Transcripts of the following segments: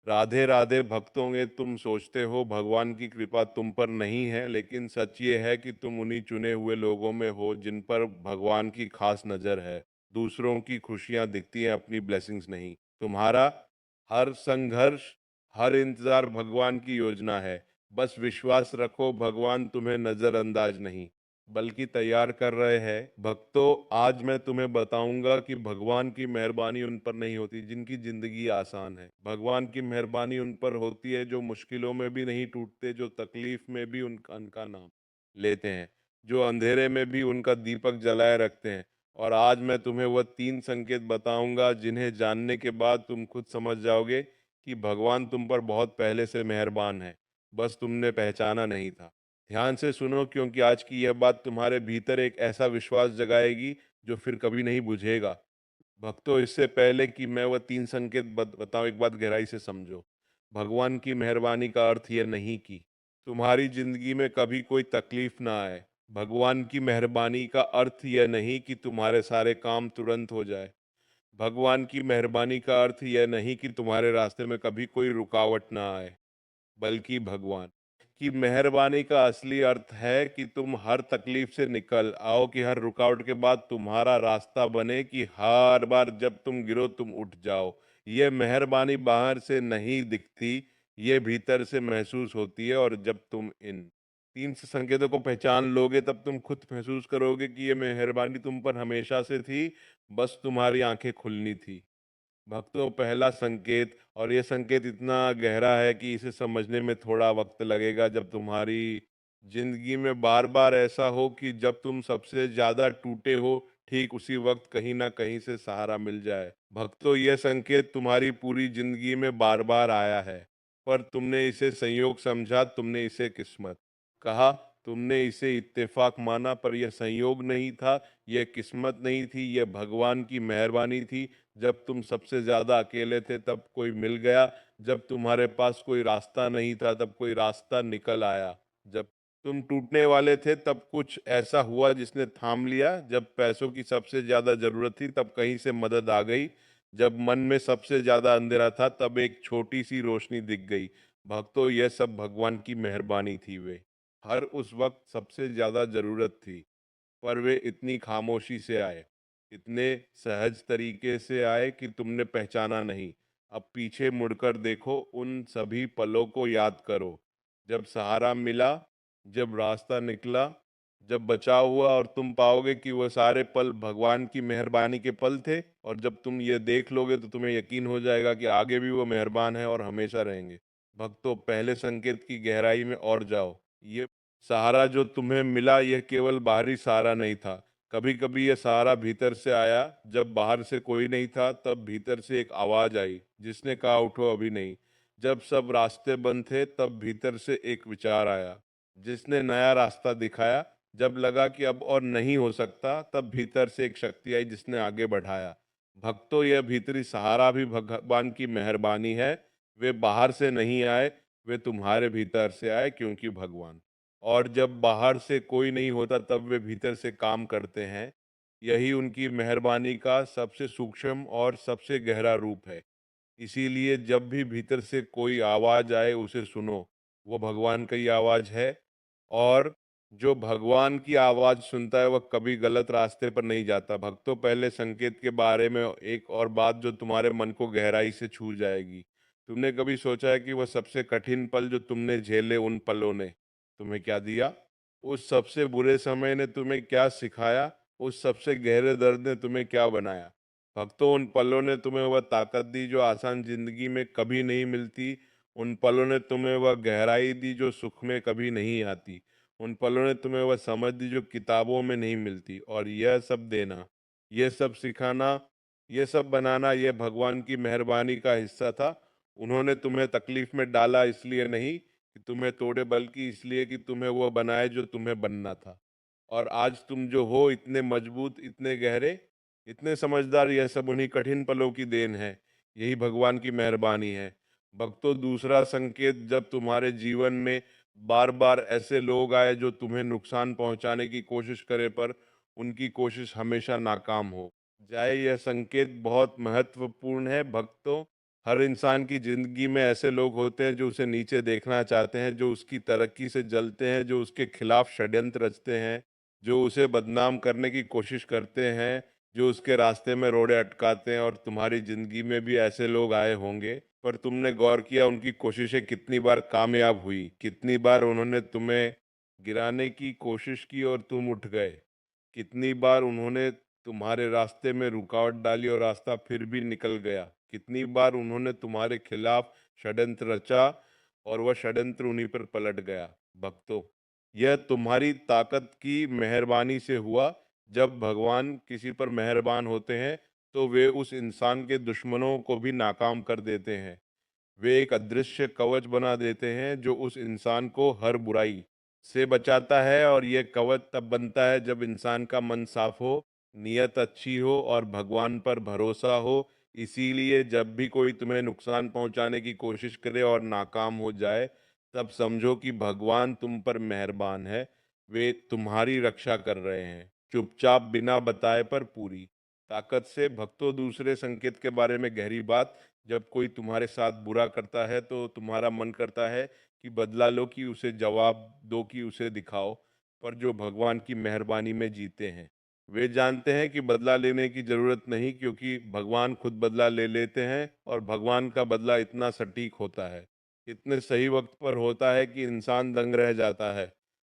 राधे राधे भक्तों में तुम सोचते हो भगवान की कृपा तुम पर नहीं है, लेकिन सच ये है कि तुम उन्हीं चुने हुए लोगों में हो जिन पर भगवान की खास नज़र है। दूसरों की खुशियां दिखती हैं, अपनी ब्लेसिंग्स नहीं। तुम्हारा हर संघर्ष, हर इंतजार भगवान की योजना है। बस विश्वास रखो, भगवान तुम्हें नजरअंदाज नहीं बल्कि तैयार कर रहे हैं। भक्तों, आज मैं तुम्हें बताऊंगा कि भगवान की मेहरबानी उन पर नहीं होती जिनकी जिंदगी आसान है। भगवान की मेहरबानी उन पर होती है जो मुश्किलों में भी नहीं टूटते, जो तकलीफ में भी उनका उनका नाम लेते हैं, जो अंधेरे में भी उनका दीपक जलाए रखते हैं। और आज मैं तुम्हें वह 3 संकेत बताऊंगा जिन्हें जानने के बाद तुम खुद समझ जाओगे कि भगवान तुम पर बहुत पहले से मेहरबान है, बस तुमने पहचाना नहीं था। ध्यान से सुनो, क्योंकि आज की यह बात तुम्हारे भीतर एक ऐसा विश्वास जगाएगी जो फिर कभी नहीं बुझेगा। भक्तों, इससे पहले कि मैं वह 3 संकेत बताऊं, एक बात गहराई से समझो। भगवान की मेहरबानी का अर्थ यह नहीं कि तुम्हारी जिंदगी में कभी कोई तकलीफ ना आए। भगवान की मेहरबानी का अर्थ यह नहीं कि तुम्हारे सारे काम तुरंत हो जाए। भगवान की मेहरबानी का अर्थ यह नहीं कि तुम्हारे रास्ते में कभी कोई रुकावट ना आए, बल्कि भगवान की मेहरबानी का असली अर्थ है कि तुम हर तकलीफ से निकल आओ, कि हर रुकावट के बाद तुम्हारा रास्ता बने, कि हर बार जब तुम गिरो तुम उठ जाओ। ये मेहरबानी बाहर से नहीं दिखती, ये भीतर से महसूस होती है। और जब तुम इन 3 संकेतों को पहचान लोगे, तब तुम खुद महसूस करोगे कि ये मेहरबानी तुम पर हमेशा से थी, बस तुम्हारी आंखें खुलनी थी। भक्तों, पहला संकेत, और ये संकेत इतना गहरा है कि इसे समझने में थोड़ा वक्त लगेगा। जब तुम्हारी जिंदगी में बार बार ऐसा हो कि जब तुम सबसे ज्यादा टूटे हो, ठीक उसी वक्त कहीं ना कहीं से सहारा मिल जाए। भक्तों, यह संकेत तुम्हारी पूरी जिंदगी में बार बार आया है, पर तुमने इसे संयोग समझा, तुमने इसे किस्मत कहा, तुमने इसे इत्तेफाक माना। पर यह संयोग नहीं था, यह किस्मत नहीं थी, यह भगवान की मेहरबानी थी। जब तुम सबसे ज्यादा अकेले थे तब कोई मिल गया, जब तुम्हारे पास कोई रास्ता नहीं था तब कोई रास्ता निकल आया, जब तुम टूटने वाले थे तब कुछ ऐसा हुआ जिसने थाम लिया, जब पैसों की सबसे ज्यादा जरूरत थी तब कहीं से मदद आ गई, जब मन में सबसे ज्यादा अंधेरा था तब एक छोटी सी रोशनी दिख गई। भक्तों, यह सब भगवान की मेहरबानी थी। वे हर उस वक्त सबसे ज्यादा जरूरत थी, पर वे इतनी खामोशी से आए, इतने सहज तरीके से आए कि तुमने पहचाना नहीं। अब पीछे मुड़कर देखो, उन सभी पलों को याद करो, जब सहारा मिला, जब रास्ता निकला, जब बचाव हुआ। और तुम पाओगे कि वह सारे पल भगवान की मेहरबानी के पल थे। और जब तुम ये देख लोगे तो तुम्हें यकीन हो जाएगा कि आगे भी वो मेहरबान है और हमेशा रहेंगे। भक्तों, पहले संकेत की गहराई में और जाओ। ये सहारा जो तुम्हें मिला, यह केवल बाहरी सहारा नहीं था। कभी कभी यह सहारा भीतर से आया। जब बाहर से कोई नहीं था तब भीतर से एक आवाज आई जिसने कहा, उठो, अभी नहीं। जब सब रास्ते बंद थे तब भीतर से एक विचार आया जिसने नया रास्ता दिखाया। जब लगा कि अब और नहीं हो सकता, तब भीतर से एक शक्ति आई जिसने आगे बढ़ाया। भक्तों, यह भीतरी सहारा भी भगवान की मेहरबानी है। वे बाहर से नहीं आए, वे तुम्हारे भीतर से आए, क्योंकि भगवान। और जब बाहर से कोई नहीं होता तब वे भीतर से काम करते हैं। यही उनकी मेहरबानी का सबसे सूक्ष्म और सबसे गहरा रूप है। इसीलिए जब भी भीतर से कोई आवाज आए उसे सुनो, वो भगवान की आवाज है। और जो भगवान की आवाज सुनता है वह कभी गलत रास्ते पर नहीं जाता। भक्तों, पहले संकेत के बारे में एक और बात जो तुम्हारे मन को गहराई से छू जाएगी। तुमने कभी सोचा है कि वह सबसे कठिन पल जो तुमने झेले, उन पलों ने तुम्हें क्या दिया? उस सबसे बुरे समय ने तुम्हें क्या सिखाया? उस सबसे गहरे दर्द ने तुम्हें क्या बनाया? भक्तों, उन पलों ने तुम्हें वह ताकत दी जो आसान जिंदगी में कभी नहीं मिलती। उन पलों ने तुम्हें वह गहराई दी जो सुख में कभी नहीं आती। उन पलों ने तुम्हें वह समझ दी जो किताबों में नहीं मिलती। और यह सब देना, यह सब सिखाना, यह सब बनाना, यह भगवान की मेहरबानी का हिस्सा था। उन्होंने तुम्हें तकलीफ में डाला इसलिए नहीं कि तुम्हें तोड़े, बल्कि इसलिए कि तुम्हें वो बनाए जो तुम्हें बनना था। और आज तुम जो हो, इतने मजबूत, इतने गहरे, इतने समझदार, यह सब उन्हीं कठिन पलों की देन है। यही भगवान की मेहरबानी है। भक्तों, दूसरा संकेत, जब तुम्हारे जीवन में बार बार ऐसे लोग आए जो तुम्हें नुकसान पहुंचाने की कोशिश करे, पर उनकी कोशिश हमेशा नाकाम हो जाए, यह संकेत बहुत महत्वपूर्ण है। भक्तों, हर इंसान की ज़िंदगी में ऐसे लोग होते हैं जो उसे नीचे देखना चाहते हैं, जो उसकी तरक्की से जलते हैं, जो उसके खिलाफ षड्यंत्र रचते हैं, जो उसे बदनाम करने की कोशिश करते हैं, जो उसके रास्ते में रोड़े अटकाते हैं। और तुम्हारी ज़िंदगी में भी ऐसे लोग आए होंगे, पर तुमने गौर किया उनकी कोशिशें कितनी बार कामयाब हुई? कितनी बार उन्होंने तुम्हें गिराने की कोशिश की और तुम उठ गए? कितनी बार उन्होंने तुम्हारे रास्ते में रुकावट डाली और रास्ता फिर भी निकल गया? कितनी बार उन्होंने तुम्हारे खिलाफ षड्यंत्र रचा और वह षड्यंत्र उन्हीं पर पलट गया? भक्तों, यह तुम्हारी ताकत की मेहरबानी से हुआ। जब भगवान किसी पर मेहरबान होते हैं, तो वे उस इंसान के दुश्मनों को भी नाकाम कर देते हैं। वे एक अदृश्य कवच बना देते हैं जो उस इंसान को हर बुराई से बचाता है। और ये कवच तब बनता है जब इंसान का मन साफ हो, नीयत अच्छी हो और भगवान पर भरोसा हो। इसीलिए जब भी कोई तुम्हें नुकसान पहुंचाने की कोशिश करे और नाकाम हो जाए, तब समझो कि भगवान तुम पर मेहरबान है। वे तुम्हारी रक्षा कर रहे हैं, चुपचाप बिना बताए पर पूरी ताकत से। भक्तों, दूसरे संकेत के बारे में गहरी बात। जब कोई तुम्हारे साथ बुरा करता है तो तुम्हारा मन करता है कि बदला लो, कि उसे जवाब दो, कि उसे दिखाओ। पर जो भगवान की मेहरबानी में जीते हैं, वे जानते हैं कि बदला लेने की जरूरत नहीं, क्योंकि भगवान खुद बदला ले लेते हैं। और भगवान का बदला इतना सटीक होता है, इतने सही वक्त पर होता है कि इंसान दंग रह जाता है।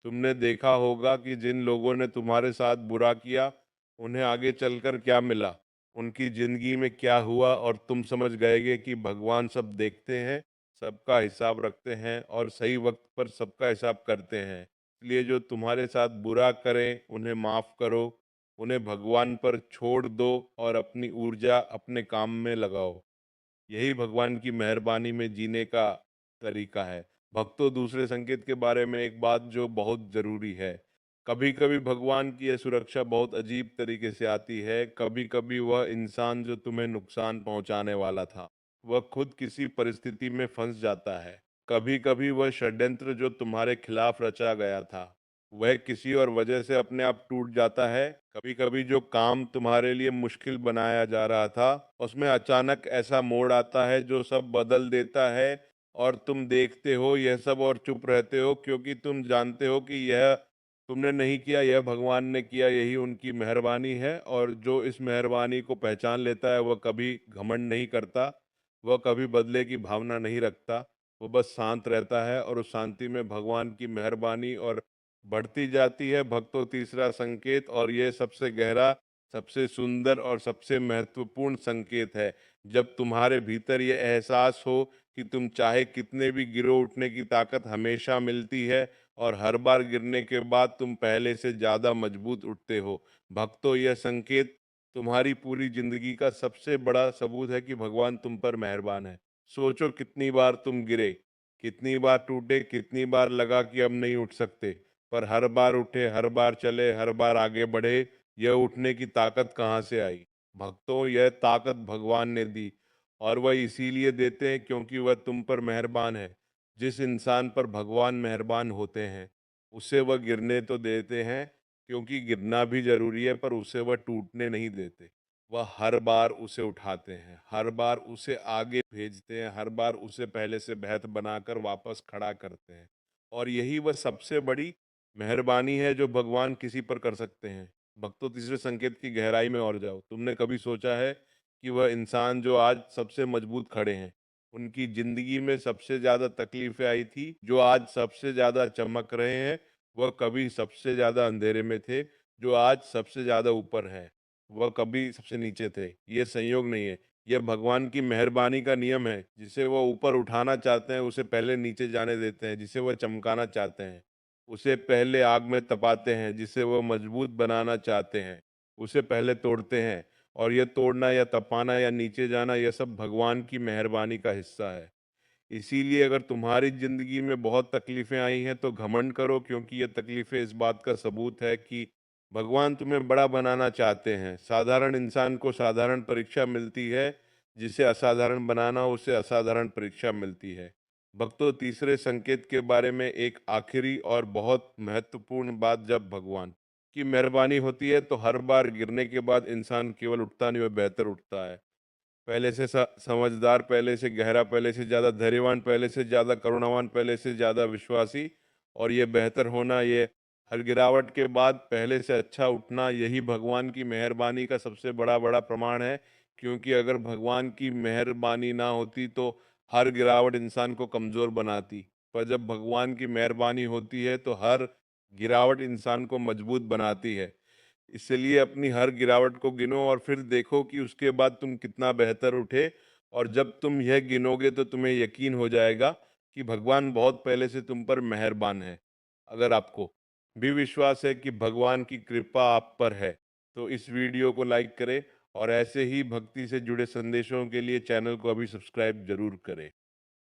तुमने देखा होगा कि जिन लोगों ने तुम्हारे साथ बुरा किया, उन्हें आगे चलकर क्या मिला, उनकी जिंदगी में क्या हुआ, और तुम समझ गएगे कि भगवान सब देखते हैं, सबका हिसाब रखते हैं और सही वक्त पर सबका हिसाब करते हैं। इसलिए जो तुम्हारे साथ बुरा करें, उन्हें माफ करो, उन्हें भगवान पर छोड़ दो और अपनी ऊर्जा अपने काम में लगाओ। यही भगवान की मेहरबानी में जीने का तरीका है। भक्तों, दूसरे संकेत के बारे में एक बात जो बहुत जरूरी है। कभी कभी भगवान की यह सुरक्षा बहुत अजीब तरीके से आती है। कभी कभी वह इंसान जो तुम्हें नुकसान पहुंचाने वाला था, वह खुद किसी परिस्थिति में फंस जाता है। कभी कभी वह षड्यंत्र जो तुम्हारे खिलाफ रचा गया था, वह किसी और वजह से अपने आप टूट जाता है। कभी कभी जो काम तुम्हारे लिए मुश्किल बनाया जा रहा था, उसमें अचानक ऐसा मोड़ आता है जो सब बदल देता है। और तुम देखते हो यह सब और चुप रहते हो, क्योंकि तुम जानते हो कि यह तुमने नहीं किया, यह भगवान ने किया। यही उनकी मेहरबानी है। और जो इस मेहरबानी को पहचान लेता है, वह कभी घमंड नहीं करता, वह कभी बदले की भावना नहीं रखता। वो बस शांत रहता है और उस शांति में भगवान की मेहरबानी और बढ़ती जाती है। भक्तों, तीसरा संकेत, और ये सबसे गहरा, सबसे सुंदर और सबसे महत्वपूर्ण संकेत है। जब तुम्हारे भीतर ये एहसास हो कि तुम चाहे कितने भी गिरो, उठने की ताकत हमेशा मिलती है और हर बार गिरने के बाद तुम पहले से ज्यादा मजबूत उठते हो। भक्तों, यह संकेत तुम्हारी पूरी जिंदगी का सबसे बड़ा सबूत है कि भगवान तुम पर मेहरबान है। सोचो कितनी बार तुम गिरे, कितनी बार टूटे, कितनी बार लगा कि अब नहीं उठ सकते, पर हर बार उठे, हर बार चले, हर बार आगे बढ़े। यह उठने की ताकत कहाँ से आई? भक्तों, यह ताकत भगवान ने दी। और वह इसीलिए देते हैं क्योंकि वह तुम पर मेहरबान है। जिस इंसान पर भगवान मेहरबान होते हैं, उसे वह गिरने तो देते हैं, क्योंकि गिरना भी जरूरी है, पर उसे वह टूटने नहीं देते। वह हर बार उसे उठाते हैं, हर बार उसे आगे भेजते हैं, हर बार उसे पहले से बेहतर बनाकर वापस खड़ा करते हैं। और यही वह सबसे बड़ी मेहरबानी है जो भगवान किसी पर कर सकते हैं। भक्तों, तीसरे संकेत की गहराई में और जाओ। तुमने कभी सोचा है कि वह इंसान जो आज सबसे मजबूत खड़े हैं, उनकी जिंदगी में सबसे ज्यादा तकलीफें आई थी, जो आज सबसे ज्यादा चमक रहे हैं, वह कभी सबसे ज्यादा अंधेरे में थे। जो आज सबसे ज्यादा ऊपर है, वह कभी सबसे नीचे थे। ये संयोग नहीं है, यह भगवान की मेहरबानी का नियम है। जिसे वह ऊपर उठाना चाहते हैं, उसे पहले नीचे जाने देते हैं। जिसे वह चमकाना चाहते हैं, उसे पहले आग में तपाते हैं। जिसे वह मजबूत बनाना चाहते हैं, उसे पहले तोड़ते हैं। और यह तोड़ना या तपाना या नीचे जाना, यह सब भगवान की मेहरबानी का हिस्सा है। इसीलिए अगर तुम्हारी जिंदगी में बहुत तकलीफें आई हैं, तो घमंड करो, क्योंकि ये तकलीफें इस बात का सबूत है कि भगवान तुम्हें बड़ा बनाना चाहते हैं। साधारण इंसान को साधारण परीक्षा मिलती है, जिसे असाधारण बनाना, उसे असाधारण परीक्षा मिलती है। भक्तों, तीसरे संकेत के बारे में एक आखिरी और बहुत महत्वपूर्ण बात। जब भगवान की मेहरबानी होती है, तो हर बार गिरने के बाद इंसान केवल उठता नहीं, वह बेहतर उठता है। पहले से समझदार, पहले से गहरा, पहले से ज़्यादा धैर्यवान, पहले से ज़्यादा करुणावान, पहले से ज़्यादा विश्वासी। और ये बेहतर होना, ये हर गिरावट के बाद पहले से अच्छा उठना, यही भगवान की मेहरबानी का सबसे बड़ा बड़ा प्रमाण है। क्योंकि अगर भगवान की मेहरबानी ना होती तो हर गिरावट इंसान को कमज़ोर बनाती। पर जब भगवान की मेहरबानी होती है तो हर गिरावट इंसान को मजबूत बनाती है। इसलिए अपनी हर गिरावट को गिनो और फिर देखो कि उसके बाद तुम कितना बेहतर उठे। और जब तुम यह गिनोगे तो तुम्हें यकीन हो जाएगा कि भगवान बहुत पहले से तुम पर मेहरबान है। अगर आपको भी विश्वास है कि भगवान की कृपा आप पर है, तो इस वीडियो को लाइक करें और ऐसे ही भक्ति से जुड़े संदेशों के लिए चैनल को अभी सब्सक्राइब जरूर करें।